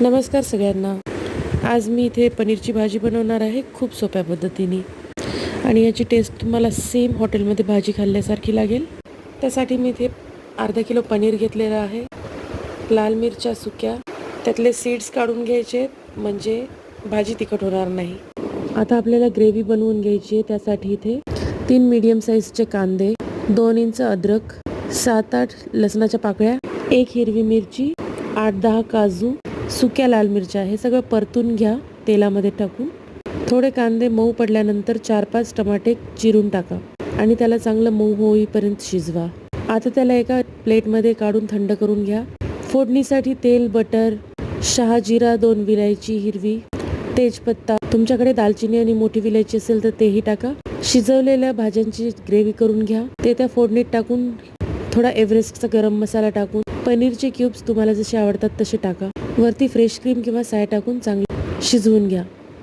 नमस्कार सगळ्यांना. आज मी इथे पनीरची भाजी बनवणार आहे खूप सोप्या पद्धतीने आणि याची टेस्ट तुम्हाला सेम हॉटेलमध्ये भाजी खाल्ल्यासारखी लागेल. त्यासाठी मी इथे अर्धा किलो पनीर घेतलेलं आहे. लाल मिरच्या सुक्या, त्यातले सीड्स काढून घ्यायचे म्हणजे भाजी तिखट होणार नाही. आता आपल्याला ग्रेव्ही बनवून घ्यायची आहे. त्यासाठी इथे 3 मीडियम साईजचे कांदे, 2 इंच अद्रक, 7-8 लसणाच्या पाकळ्या, 1 हिरवी मिरची, 8-10 काजू, सुक्या लाल मिरच्या हे सगळं परतून घ्या तेलामध्ये टाकून. थोडे कांदे मऊ पडल्यानंतर 4-5 टमाटे चिरून टाका आणि त्याला चांगलं मऊ होईपर्यंत शिजवा. आता त्याला एका प्लेटमध्ये काढून थंड करून घ्या. फोडणीसाठी तेल, बटर, शहाजिरा, 2 विलायची हिरवी, तेजपत्ता, तुमच्याकडे दालचिनी आणि मोठी विलायची असेल तर तेही टाका. शिजवलेल्या भाज्यांची ग्रेव्ही करून घ्या. ते त्या फोडणीत टाकून थोडा एव्हरेस्टचा गरम मसाला टाकून पनीरचे क्यूब्स तुम्हाला जसे आवडतात तसे टाका. वरती फ्रेश क्रीम किंवा साय टाकून चांगले शिजवून घ्या.